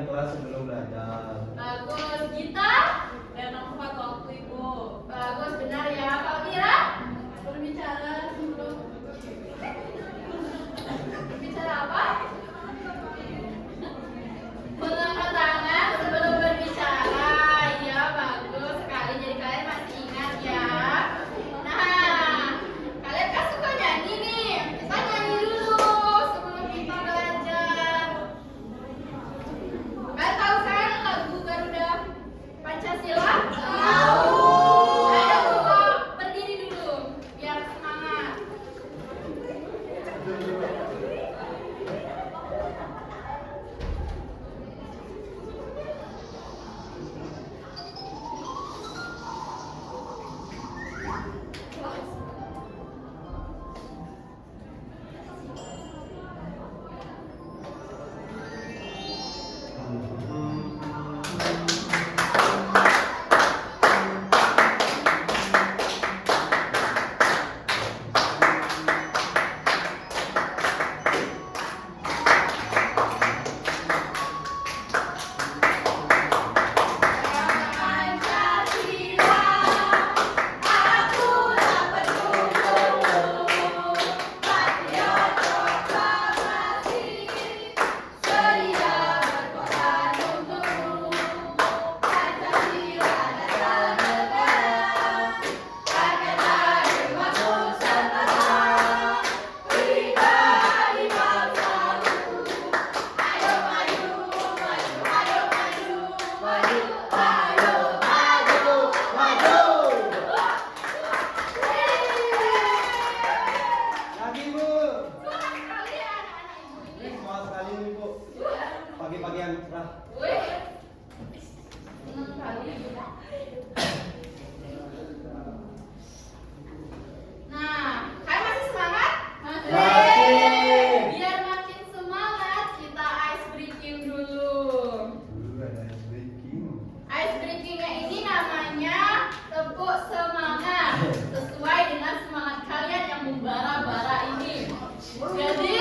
kelas sebelum belajar. Bagus. Gita? Dan tempat waktu Ibu. Bagus, benar ya. Kalau Mira? Berbicara sebelum. Berbicara apa? Mengangkat tangan sebelum berbicara. Ya, bagus sekali. Jadi kalian masih ingat ya. Nah, kalian kan suka nyanyi nih. Kita nyanyi dulu sebelum kita belajar. Kalian tahu kan lagu Garuda Pancasila? Tahu. Ayo coba berdiri dulu biar semangat. Pancasila, aku dapat berkumpul, patriot proklamasi, sedia berkorban untukmu. Pancasila dasar negara, pakai waktu setara, pribadi bangsaku. Ayo maju, maju, ayo maju, maju, ayo maju, maju. Lagi Bu. Semangat sekali ya anak-anak ibu ini. Semangat sekali nih Bu. Pagi-pagi yang cerah. Wih, senang sekali. Nah, kalian masih semangat? Masih. Biar makin semangat, kita ice breaking dulu. Dulu ada ice breaking. Ice breakingnya ini namanya tepuk semangat, sesuai dengan semangat kalian yang membara-bara ini. Jadi,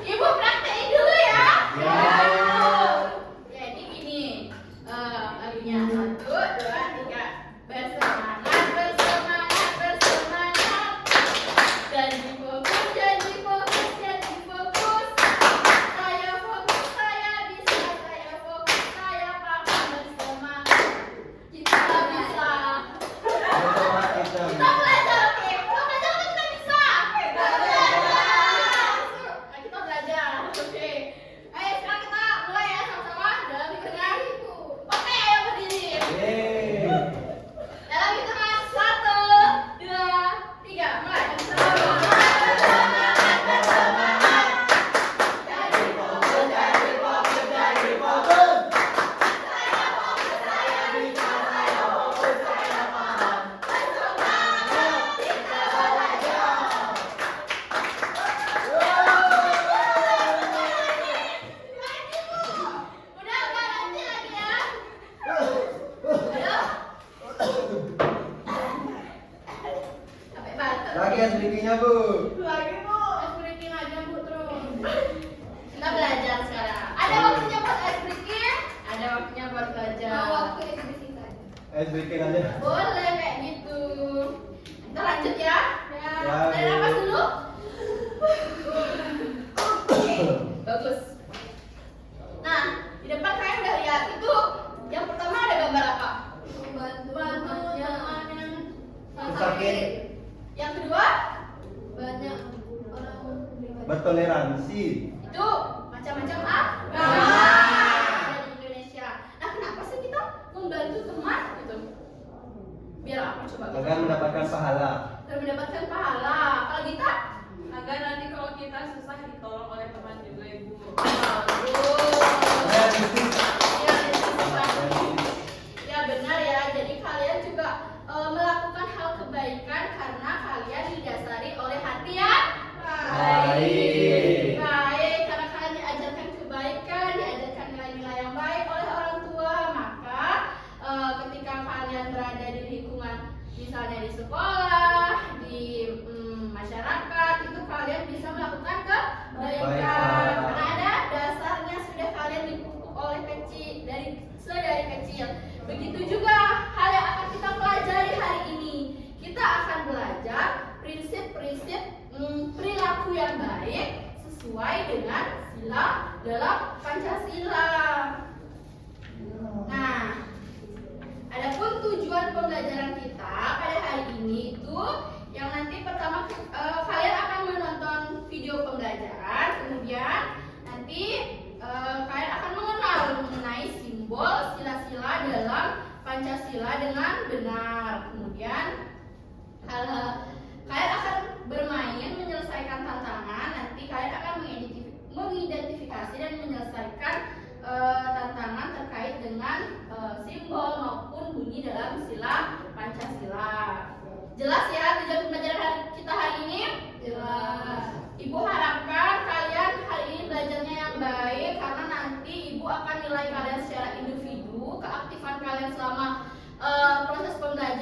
Ibu praktekin dulu ya. Ya. Jadi gini, lagunya 1, 2, 3. Bersemangat, bersemangat, bersemangat. Janji fokus, janji fokus, janji fokus. Saya fokus, saya bisa, saya fokus, saya paham bersemangat. Kita bisa. Semangat kita. Kita belajar, oke? Kita belajar atau kita bisa? Kita belajar. Nah, kita belajar, oke? Ayo sekarang kita mulai ya sama-sama dalam hitungan. Oke, ayo berdiri. Yeay. Dalam hitungan 1, 2, 3, mulai. Semangat, bersemangat. Jadi fokus, jadi fokus, jadi fokus. Saya fokus, saya bisa, saya fokus, saya paham. Bersemangat, kita belajar. Udah nggak nanti lagi ya? Ayo. Capek banget. Lagi ice breakingnya Bu. Lagi Bu, ice breaking aja Bu terus. Kita belajar sekarang. Ada waktunya buat ice breaking, ada waktunya buat belajar. Waktu ice breaking saja. Ice breaking aja. Boleh kayak gitu. Kita lanjut ya. Ya, Tarik Bu. nafas dulu. Oke, bagus. Nah, di depan kalian udah lihat itu. Yang pertama ada gambar apa? Bantu yang Sakit. Yang kedua, Banyak orang Bertoleransi. itu macam-macam agama di Indonesia. Nah, kenapa sih kita membantu teman gitu? sedari kecil. Begitu juga hal yang akan kita pelajari hari ini. Kita akan belajar prinsip-prinsip perilaku yang baik sesuai dengan sila dalam Pancasila. Nah, adapun tujuan pembelajaran kita pada hari ini itu yang nanti pertama kalian akan menonton video pembelajaran, kemudian nanti kalian akan mengenal mengenai simbol sila-sila dalam Pancasila dengan benar. Kemudian kalian akan bermain menyelesaikan tantangan. Nanti kalian akan mengidentifikasi dan menyelesaikan tantangan terkait dengan simbol maupun bunyi dalam sila Pancasila. Jelas ya tujuan pembelajaran kita hari ini? Jelas. Ibu harapkan kalian hari ini belajarnya yang baik, karena nanti ibu akan nilai kalian secara individu, keaktifan kalian selama proses pembelajaran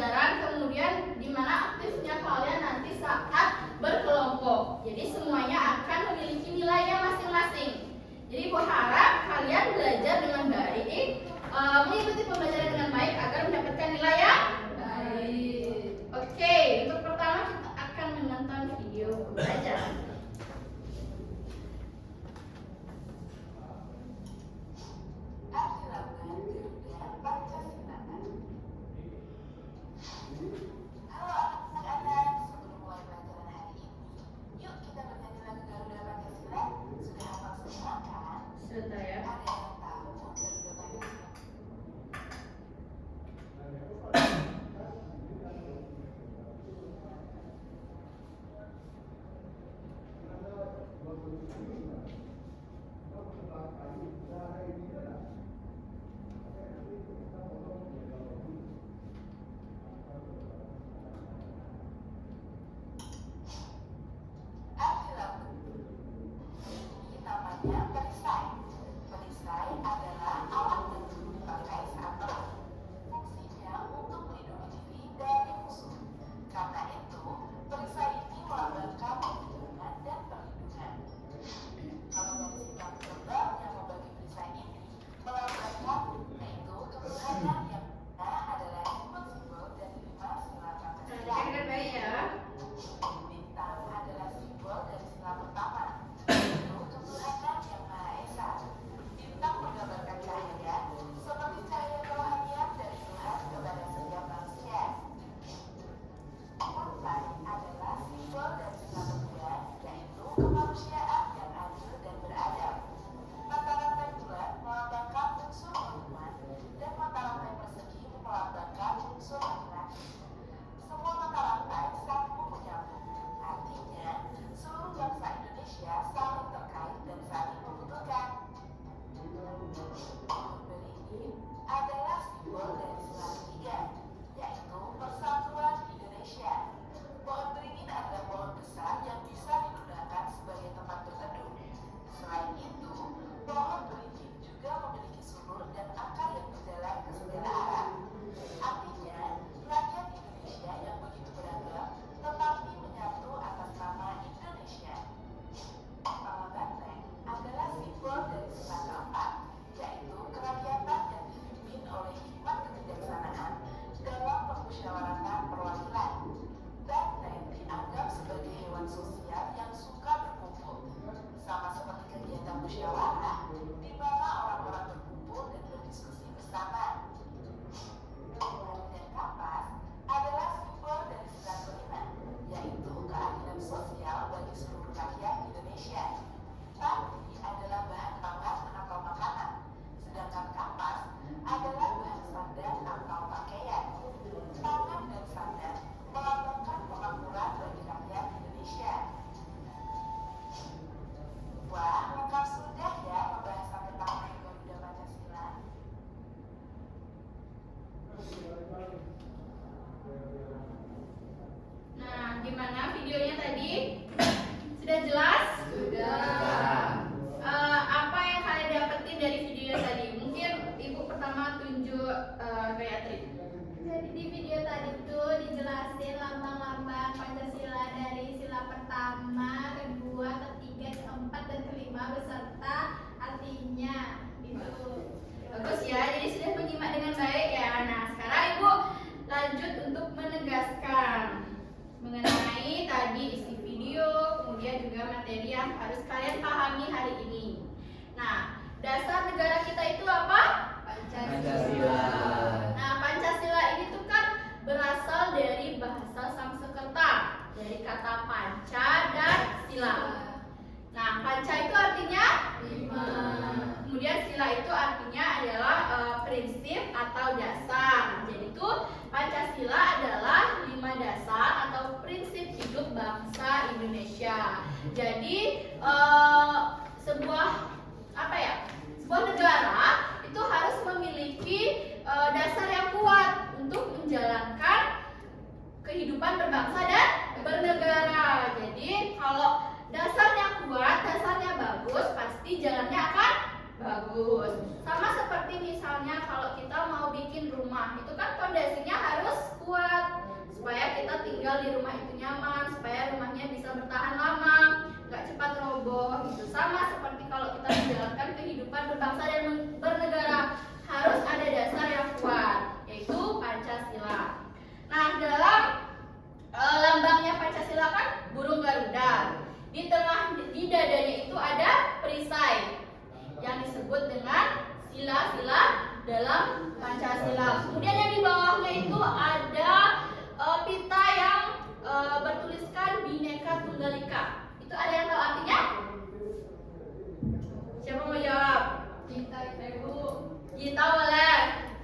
Pancasila itu artinya adalah prinsip atau dasar. Jadi itu Pancasila adalah 5 dasar atau prinsip hidup bangsa Indonesia. Jadi sebuah sebuah negara itu harus memiliki dasar yang kuat untuk menjalankan kehidupan berbangsa dan bernegara. Jadi kalau dasarnya kuat, dasarnya bagus, pasti jalannya akan bagus. Sama seperti misalnya kalau kita mau bikin rumah, itu kan fondasinya harus kuat supaya kita tinggal di rumah itu nyaman, supaya rumahnya bisa bertahan lama, nggak cepat roboh. Gitu. Sama seperti kalau kita menjalankan kehidupan berbangsa dan bernegara, harus ada dasar yang kuat, yaitu Pancasila. Nah, dalam lambangnya Pancasila kan burung Garuda. Di dadanya itu ada perisai yang disebut dengan sila-sila dalam Pancasila. Kemudian yang di bawahnya itu ada pita yang bertuliskan Bhinneka Tunggal Ika. Itu ada yang tahu artinya? Siapa mau jawab? Cinta Ibu. Kita boleh.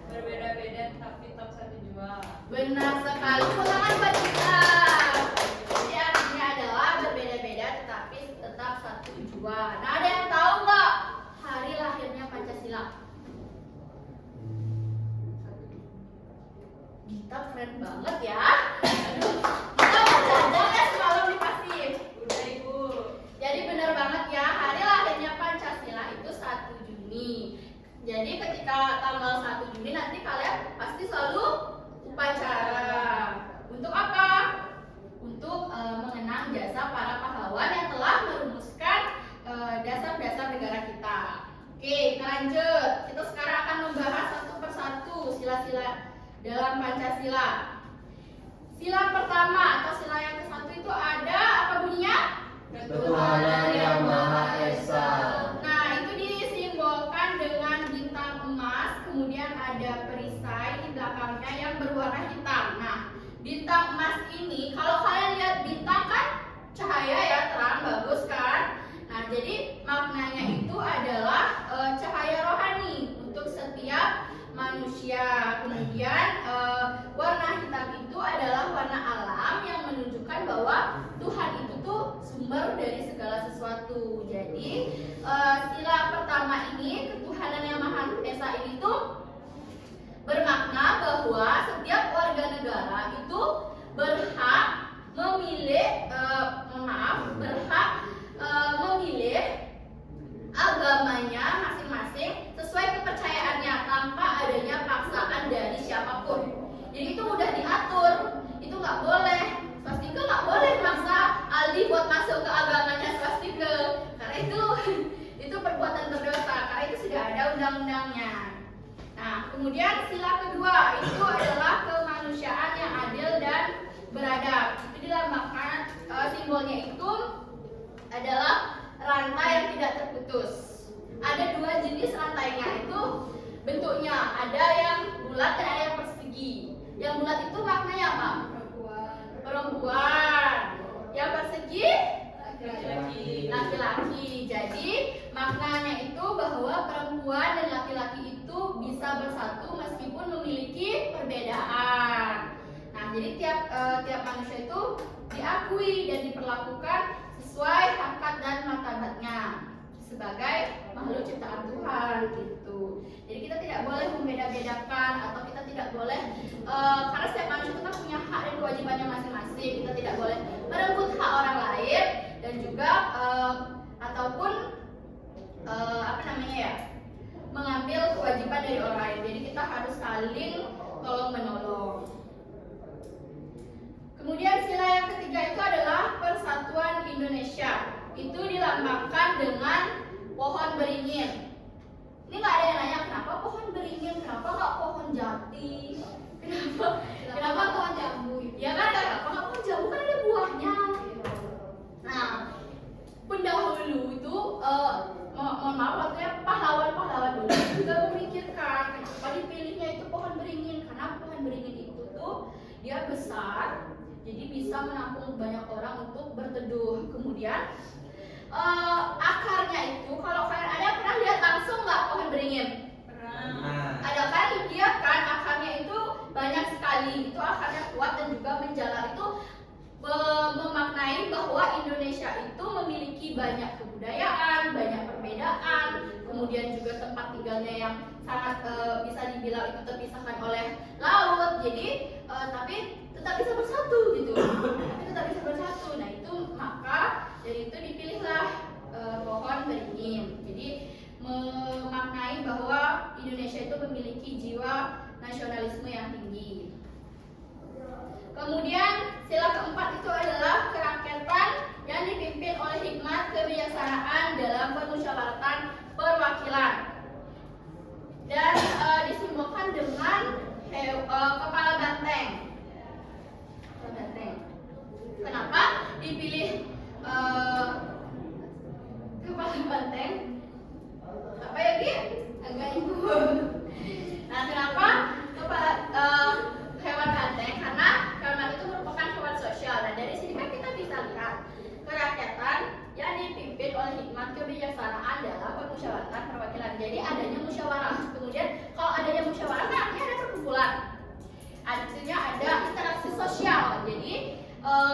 Berbeda-beda tapi tetap satu jua. Benar sekali. Ulangan buat kita. Jadi artinya adalah berbeda-beda tetapi tetap satu jua. Nah, ada yang tahu nggak hari lahirnya Pancasila? Kita keren banget ya. Aduh, kita udah belajar ya semalam nih pasti. Udah Ibu. Jadi benar banget ya, hari lahirnya Pancasila itu 1 Juni. Jadi ketika tanggal 1 Juni nanti kalian pasti selalu upacara. Untuk apa? Untuk mengenang jasa para pahlawan yang telah merumuskan dasar-dasar negara kita. Oke, kita lanjut. Kita sekarang akan membahas satu persatu sila-sila dalam Pancasila. Sila pertama atau sila yang ke-1 itu ada apa bunyinya? Ketuhanan Yang Maha Esa. Nah, itu disimbolkan dengan bintang emas, kemudian ada perisai di belakangnya yang berwarna hitam. Nah, bintang emas ini kalau kalian lihat bintang kan cahaya ya, terang, bagus kan? Nah, jadi maknanya itu adalah cahaya rohani untuk setiap manusia. Kemudian warna hitam itu adalah warna alam yang menunjukkan bahwa Tuhan itu tuh sumber dari segala sesuatu. Jadi sila pertama ini, ketuhanan yang Maha Esa ini tuh bermakna bahwa setiap warga negara itu berhak memilih memilih agamanya masing-masing sesuai kepercayaannya tanpa adanya paksaan dari siapapun. Jadi itu udah diatur, itu nggak boleh. Swastika nggak boleh maksa Aldi buat masuk ke agamanya swastika, karena itu perbuatan berdosa, karena itu sudah ada undang-undangnya. Nah, kemudian sila kedua itu adalah kemanusiaan yang adil dan beradab. Itu dilambangkan simbolnya itu adalah rantai yang tidak terputus. Ada 2 jenis rantainya itu bentuknya, ada yang bulat dan ada yang persegi. Yang bulat itu maknanya apa? Perempuan. Yang persegi laki-laki. Jadi maknanya itu bahwa perempuan dan laki-laki itu bisa bersatu meskipun memiliki perbedaan. Nah, jadi tiap manusia itu diakui dan diperlakukan sesuai hakikat dan martabatnya sebagai makhluk ciptaan Tuhan gitu. Jadi kita tidak boleh membeda-bedakan atau kita tidak boleh karena setiap manusia itu kan punya hak dan kewajibannya masing-masing. Kita tidak boleh merenggut hak orang lain dan juga ataupun mengambil kewajiban dari orang lain. Jadi kita harus saling tolong menolong. Kemudian sila yang ketiga itu adalah Persatuan Indonesia. Itu dilambangkan dengan pohon beringin. Ini nggak ada yang nanya kenapa pohon beringin, kenapa nggak pohon jati, kenapa pohon jambu? Ya kan, kenapa nggak pohon jambu, kan ada buahnya. Nah, pendahulu itu mohon maaf, waktunya pahlawan-pahlawan dulu juga memikirkan kenapa dipilihnya itu pohon beringin, karena pohon beringin itu tuh dia besar, jadi bisa menampung banyak orang untuk berteduh. Kemudian akarnya itu, kalau kalian ada pernah lihat langsung nggak pohon beringin? tempat tinggalnya yang sangat bisa dibilang itu terpisahkan oleh laut. Jadi tapi tetap bisa bersatu gitu. Tapi tetap bisa bersatu. Nah itu maka dari itu dipilihlah pohon beringin. Jadi memaknai bahwa Indonesia itu memiliki jiwa nasionalisme yang tinggi. Kemudian sila keempat itu adalah kerakyatan yang dipimpin oleh hikmat kebijaksanaan dalam permusyawaratan perwakilan dan disimbolkan dengan kepala banteng. Kenapa dipilih kepala banteng? Apa ya Gi? Agak ibu. Nah kenapa kepala hewan banteng? Karena hewan banteng itu merupakan hewan sosial. Nah dari sini kan kita bisa lihat kerakyatan yang dipimpin oleh hikmat kebijaksanaan dalam permusyawaratan perwakilan. Jadi adanya musyawarah. Kemudian kalau adanya musyawarah kan artinya ada perkumpulan. Artinya ada interaksi sosial. Jadi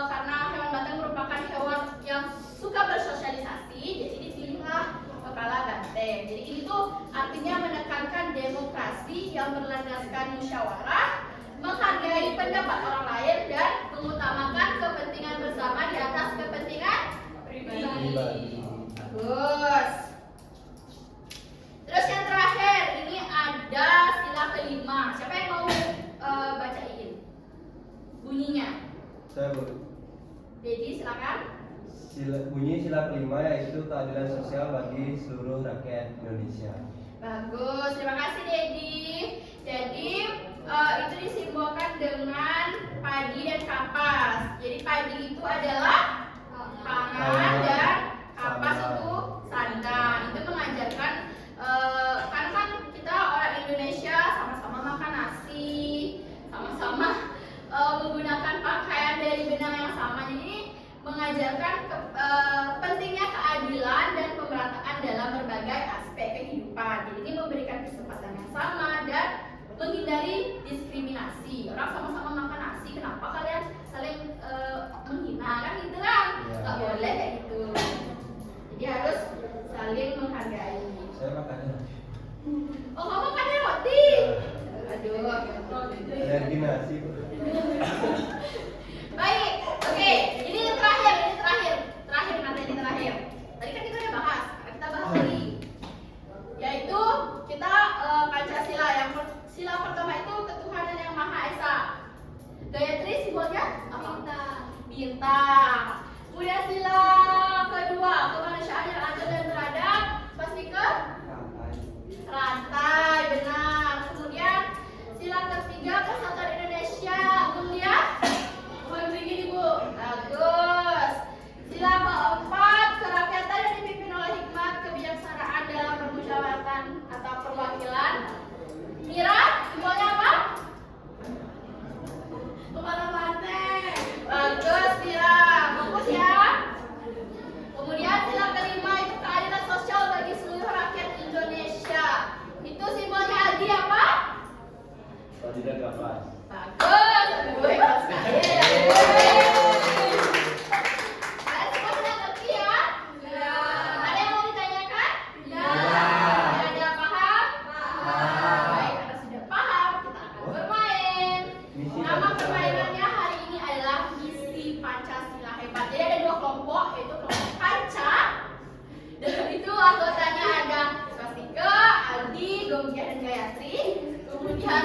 karena hewan banteng merupakan hewan yang suka bersosialisasi, jadi dipilihlah kepala banteng. Jadi ini tuh artinya menekankan demokrasi yang berlandaskan musyawarah, menghargai pendapat orang lain dan mengutamakan kepentingan bersama di atas kepentingan pribadi. Bagus. Terus yang terakhir ini ada sila kelima. Siapa yang mau bacain bunyinya? Saya boleh. Jadi silakan. Bunyi sila kelima yaitu keadilan sosial bagi seluruh rakyat Indonesia. Bagus, terima kasih Dedi. Jadi itu disimbolkan dengan padi dan kapas. Jadi padi itu adalah pangan dan kapas itu sandang. Itu mengajarkan karena kan kita orang Indonesia sama-sama makan nasi, sama-sama menggunakan pakaian dari benang yang sama. Jadi mengajarkan pentingnya keadilan dan pemerataan dalam berbagai aspek kehidupan. Jadi ini memberikan kesempatan yang sama dan menghindari diskriminasi. Orang sama-sama makan nasi, kenapa kalian saling menghina kan gitu kan? Nggak boleh kayak gitu. Jadi harus saling menghargai. Saya makannya. Oh kamu makannya roti? Aduh. Alergi nasi. Baik, oke. Ini terakhir materi terakhir. Tadi kan kita udah bahas, kita bahas lagi. Yaitu kita Pancasila. Yang sila pertama itu ketuhanan yang Maha Esa. Gayatri simbolnya apa? Bintang. Kemudian sila kedua kemanusiaan yang adil dan beradab. Pasti ke rantai, benar. Kemudian sila ketiga persatuan Indonesia. Mulia. Mohon begini Bu. Bagus. Sila keempat kerakyatan yang dipimpin oleh hikmat kebijaksanaan dalam permusyawaratan atau perwakilan. Mira, simbolnya apa? Kepala banteng. Bagus Mira, fokus ya. Kemudian sila kelima itu keadilan sosial bagi seluruh rakyat Indonesia. Itu simbolnya Aldi apa? Keadilan kapas. Bagus, gue hebat sekali. Kalian semua sudah ngerti ya? Ya. Ada yang mau ditanyakan? Ya. Ada paham? Paham. Baik, karena sudah paham, kita akan bermain. Nama permainannya hari ini adalah misi Pancasila hebat. Jadi ada dua kelompok, yaitu kelompok Panca. Dan itu anggotanya ada Swastika, Aldi, Gomkia, dan Gayatri. Kemudian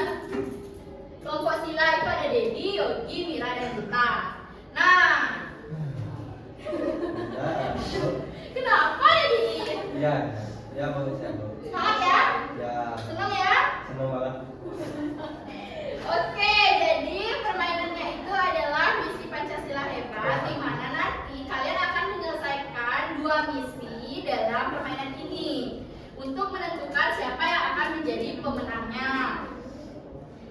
kelompok sila itu ada Dedi, Yogi, Mira, dan Gita. Nah, kenapa Dedi? Ya boleh saya boleh. Semangat ya? Ya, Senang ya? senang banget. Oke, jadi permainannya itu adalah misi Pancasila hebat, di mana nanti kalian akan menyelesaikan dua misi dalam permainan ini untuk menentukan siapa yang akan menjadi pemenangnya.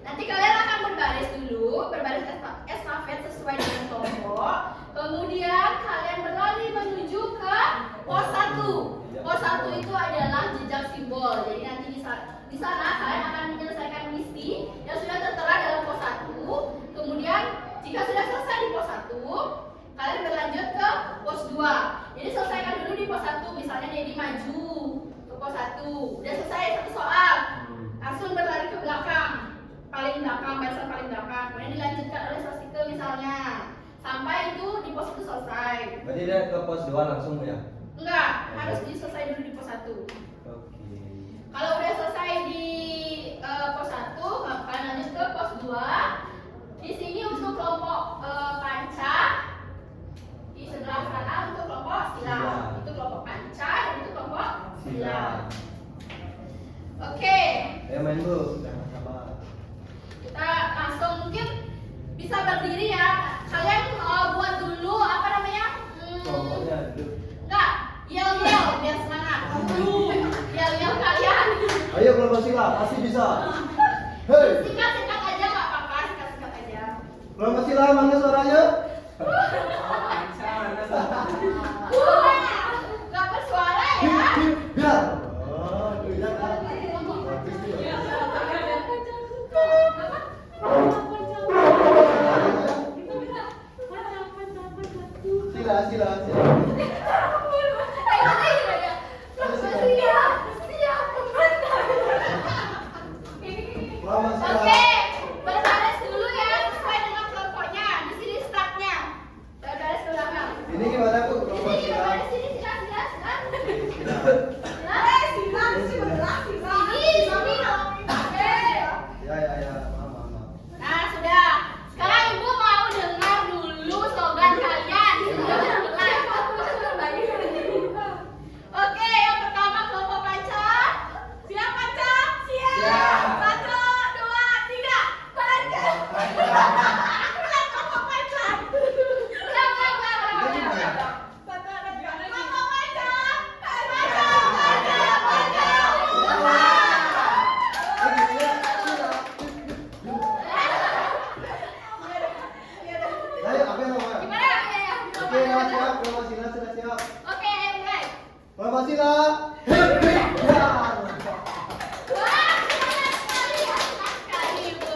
Nanti kalian akan berbaris dulu, berbaris estafet sesuai dengan kelompok. Kemudian kalian berlari menuju ke pos 1. Pos 1 itu adalah jejak simbol. Jadi nanti di sana kalian akan menyelesaikan misi yang sudah tertera dalam pos 1. Kemudian jika sudah selesai di pos 1, kalian berlanjut ke pos 2. Jadi selesaikan dulu di pos 1. Misalnya Dedi maju ke pos 1. Udah selesai pos 2 langsung ya? Enggak, harus diselesai dulu di pos 1. Oke. Kalau udah selesai di pos 1, kalian lanjut ke pos 2. Di sini untuk kelompok panca, di sebelah sana untuk kelompok sila. Itu kelompok panca dan itu kelompok sila. Oke, Ayo main Bu, jangan sabar. kita langsung mungkin bisa berdiri ya. Kalian buat dulu apa namanya? Kelompoknya duduk. Enggak, yel-yel biar semangat. Yel-yel kalian. Ayo kelompok sila, pasti bisa. Hei, Singkat-singkat aja nggak apa-apa, singkat-singkat aja. kelompok sila mana suaranya? Nggak bersuara ya. Biar. Oh, tuh kan. Sila, sila, sila. Kelompok sila. Oke, berbaris dulu ya sesuai dengan kelompoknya. Di sini startnya. Berbaris ke belakang. Ini gimana Bu? Kelompok Sini sila. berbaris sini sila. Ya, ya, ya. Maaf, maaf, maaf. Nah, sudah. Sekarang Ibu mau dengar dulu slogan kalian. Oke, yang pertama kelompok panca. Siap panca? Siap. 1, 2, 3. Panca. Ulang kelompok panca. Ulang. Kelompok panca. Ayo, apa yang namanya? Gimana ya? Oke, siap. Kelompok sila sudah siap. Oke, ayo mulai. Kelompok sila. Hei, ya. Wah, semangat sekali ya. Semangat sekali, Ibu.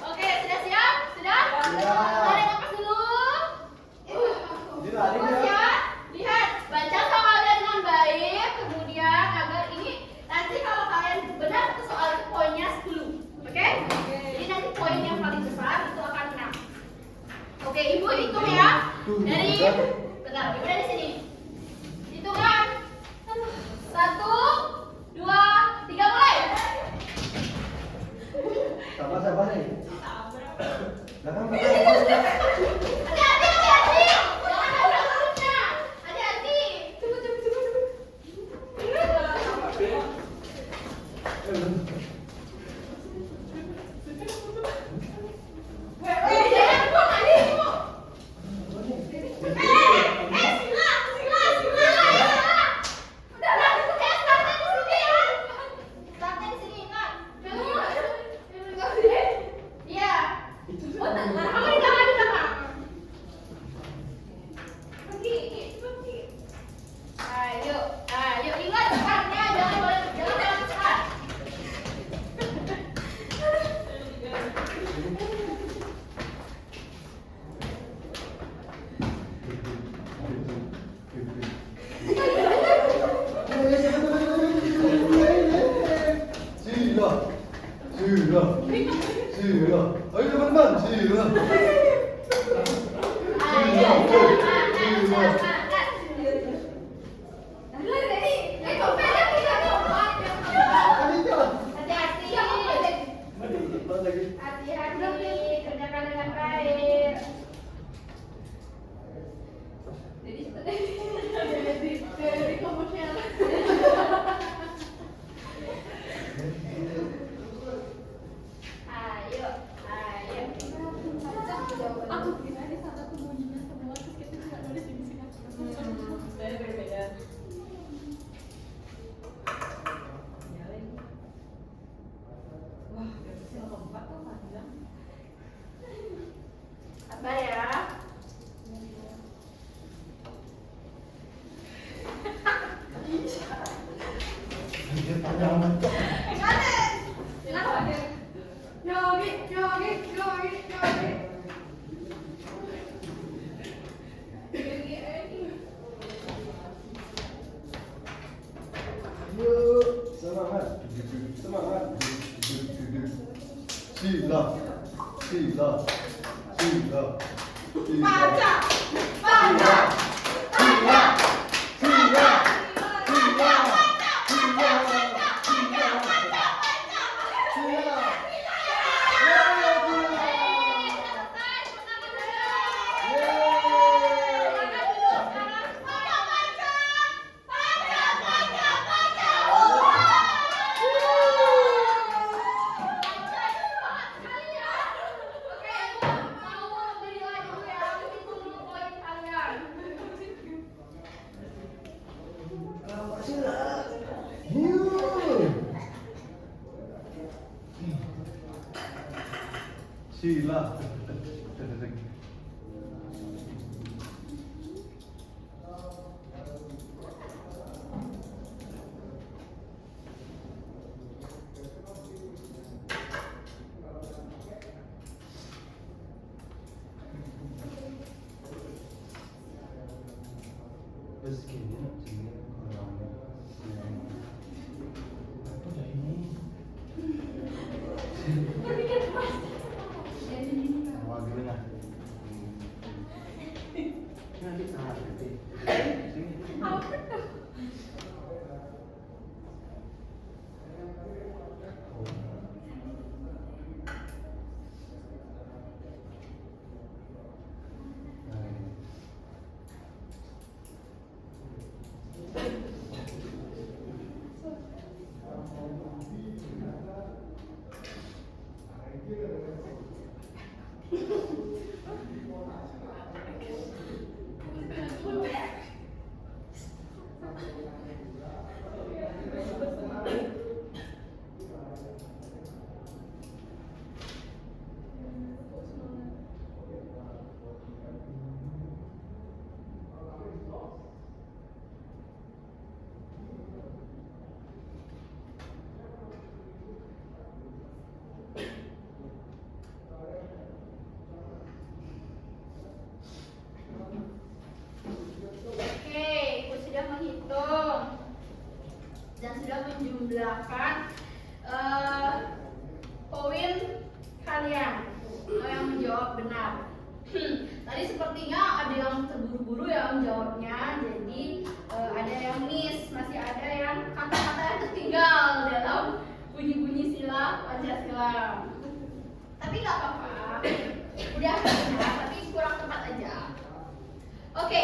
Oke, sudah siap? Sudah? Sudah. Tarik nafas dulu. Jadi lari Fokus dia. ya. Lihat, baca soalnya dengan baik. Kemudian agar ini nanti kalau kalian benar itu soal itu poinnya 10. Oke? Jadi nanti poin yang paling besar itu akan menang. Oke, Ibu hitung ya. Dari bentar, Ibu dari sini. Hitungan. 1, 2, 3 mulai. Sabar, sabar nih. Belakang, belakang. Hati-hati. Jangan nabrak turunnya. Hati-hati. Jangan buang tadi, Ibu. Udah lah, itu kayak startnya di sini ya. Startnya di sini, ingat. Iya. Kamu di belakang. Ayo, ingat startnya jangan cepat. Sila, sila, sila. Ayo teman-teman, sila. Hati-hati, kerjakan dengan baik. Ayo. Aku kira di sana tuh bunyinya semua terus kita cuma nulis di sini. Saya berbeda. Nyalain. Wah, sila keempat tuh panjang. Sabar ya. Yuk, semangat, semangat. Sila, sila, sila, sila. Panca, panca, panca. Sila. Terus gini, sini orangnya. Apa dah ini? Awal dulu nah. Nanti salah nanti. Dan sudah menjumlahkan poin kalian yang menjawab benar. Tadi sepertinya ada yang terburu-buru yang menjawabnya, jadi ada yang miss, masih ada yang kata-kata yang tertinggal dalam bunyi-bunyi sila Pancasila. Tapi nggak apa-apa, udah benar, tapi kurang tepat aja. Oke,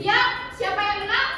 siap? Siapa yang menang?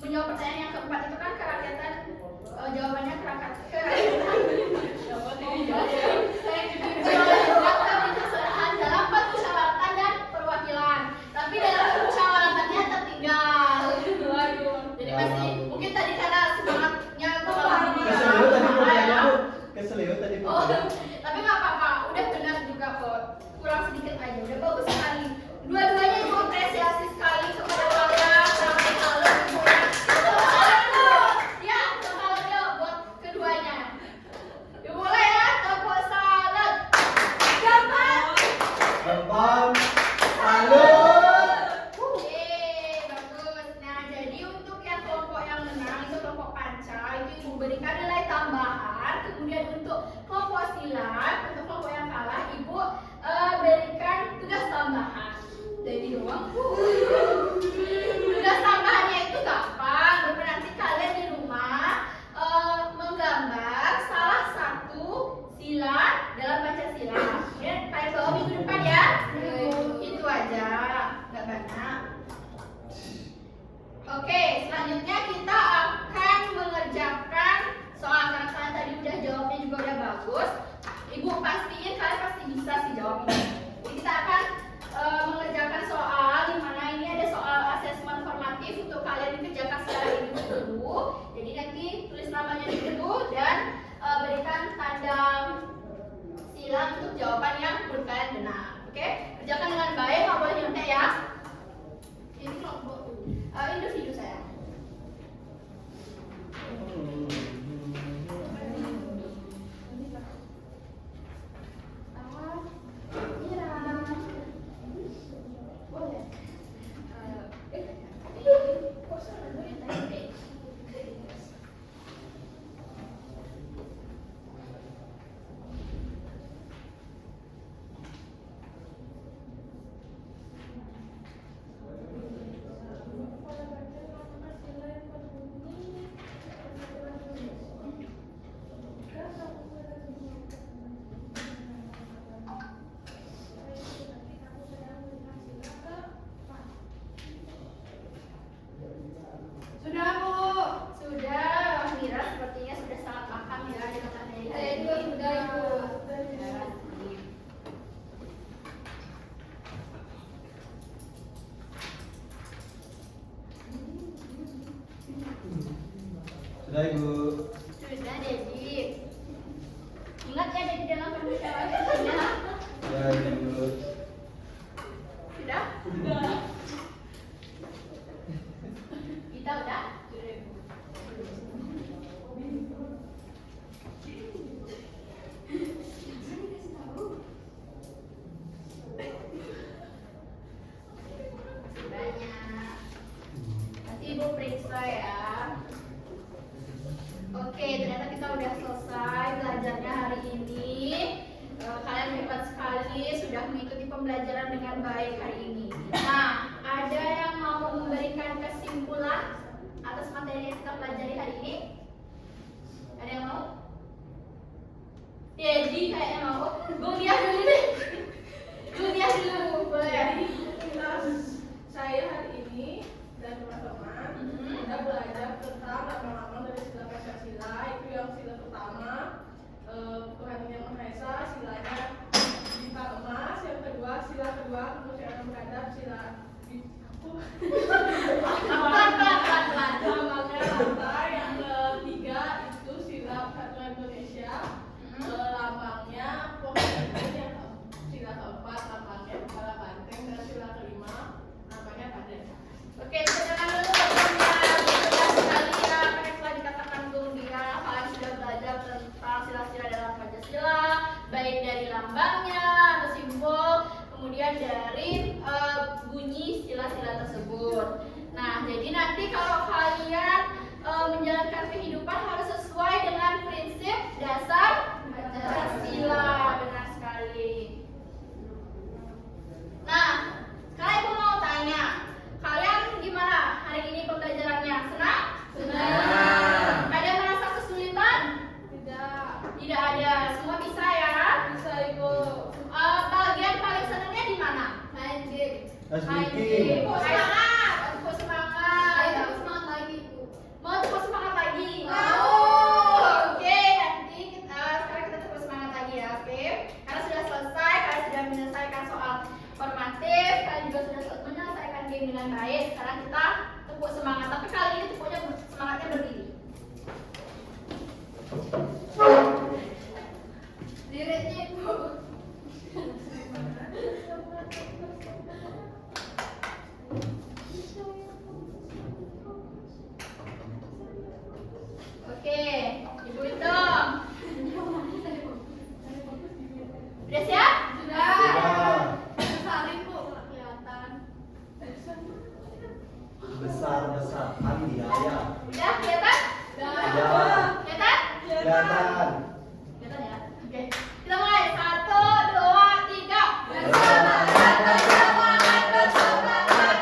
Menjawab pertanyaan yang keempat itu kan kerakyatan, jawabannya kerakyatan dalam permusyawaratan dan perwakilan, tapi dalam permusyawaratannya tertinggal. Jadi masih mungkin tadi karena semangatnya Keselio tadi. Oh, tapi nggak apa-apa, udah benar juga kok, kurang sedikit aja, udah bagus sekali. Dua-duanya itu apresiasi sekali kepada kalian. Sampai kalian ya, salam yuk buat keduanya. Yuk mulai ya, tepuk salam. Gampang. Salut. Bagus. Nah, jadi untuk yang kelompok yang menang itu kelompok Panca, itu Ibu berikan nilai tambahan. Kemudian untuk kelompok silat, untuk kelompok yang kalah, Ibu berikan tugas tambahan. Jadi doang. Tugas tambahannya itu gampang. Nanti kalian di rumah menggambar salah satu sila dalam Pancasila. Kemudian kalian bawa minggu depan ya. Itu aja, nggak banyak. Oke, selanjutnya kita akan mengerjakan soal. Karena kalian tadi udah jawabnya juga udah bagus. Ibu pastiin kalian pasti bisa sih jawabnya. Jadi kita akan mengerjakan soal di mana Sudah Ibu. Sudah, Dedi. Ingat ya, Dedi dalam pembicaraannya. Ya Ibu. Sudah? Udah. Kita udah? Banyak. Nanti Ibu periksa ya. Oke, ternyata kita udah selesai belajarnya hari ini. Kalian hebat sekali sudah mengikuti pembelajaran dengan baik hari ini. Nah, ada yang mau memberikan kesimpulan atas materi yang kita pelajari hari ini? Ada yang mau? Dedi kayaknya mau. Guliah dulu deh. Guliah dulu, boleh. Saya hari ini dan teman-teman kita belajar tentang lambang-lambang dari sila Pancasila. Itu yang sila pertama, Tuhan Yang Maha Esa, silanya bintang emas. Yang kedua, sila kedua kemanusiaan beradab, sila Pelan-pelan. lambangnya lantai. Yang ketiga itu sila Persatuan Indonesia. Lambangnya pokoknya yang sila keempat lambangnya kepala banteng, dan sila kelima lambangnya padang. Oke, silakan dulu teman-teman. Sudah sekali ya, apa yang telah dikatakan Gulia. Kalian sudah belajar tentang sila-sila dalam Pancasila, baik dari lambangnya atau simbol, kemudian dari bunyi sila-sila tersebut. Nah, jadi nanti kalau kalian menjalankan kehidupan harus sesuai dengan prinsip dasar Pancasila. Benar sekali. Nah, sekarang aku mau tanya, kalian gimana hari ini pembelajarannya? Senang? Senang. Ada yang merasa kesulitan? Tidak. Tidak ada, semua bisa ya? Bisa Ibu. Bagian paling senangnya di mana? Main game. Mas Main Vicky. game. Semangat. Tepuk semangat. Ayo tepuk semangat lagi, Bu. Mau tepuk semangat lagi? Mau. Oke, nanti sekarang kita tepuk semangat lagi ya, oke? Karena sudah selesai, kalian sudah menyelesaikan soal formatif, kalian juga sudah menyelesaikan game dengan baik. Sekarang kita tepuk semangat, tapi kali ini tepuknya semangatnya berdiri. Liritnya Ibu. Oke, Ibu hitung. Udah siap? Sudah. Besarin Bu, nggak kelihatan. Besar-besar biaya. Udah kelihatan? Ya. Kelihatan? Kelihatan. Kelihatan ya? Oke. Kita mulai. 1, 2, 3. Bersemangat, bersemangat, bersemangat.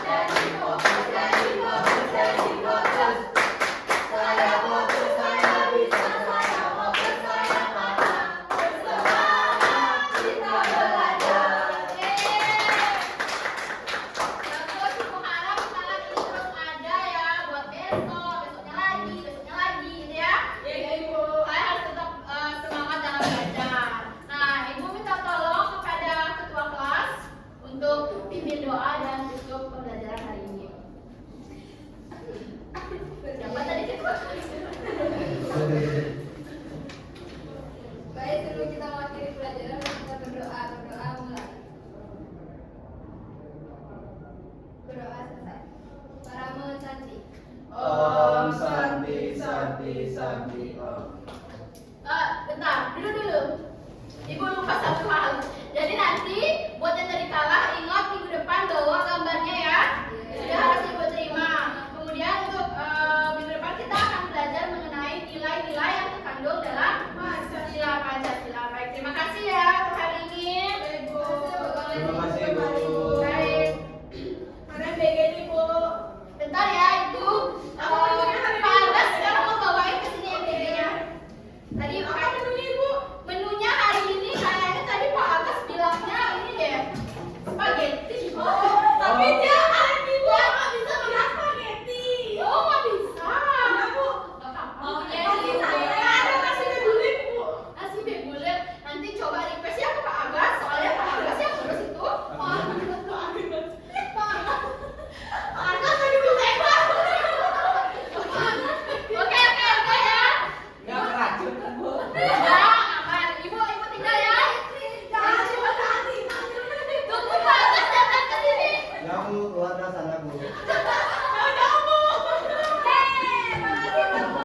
Jadi fokus, jadi fokus, jadi fokus. Saya fokus, saya bisa, saya fokus, saya paham. Bersemangat, kita belajar. Bagus, Ibu harap semangat ini terus ada ya buat besok, besoknya lagi, gitu ya. Iya Ibu. Kalian harus tetap semangat dalam belajar. Nah, Ibu minta tolong kepada ketua kelas untuk pimpin doa dan tutup pembelajaran hari ini. Siapa tadi ketua? Baik, sebelum kita mengakhiri pelajaran, kita berdoa mulai. Berdoa selesai. Para Santi. Om Santi Santi Santi Om. Bentar, dulu. Ibu lupa satu hal. Jadi nanti buat yang tadi kalah, ingat minggu depan bawa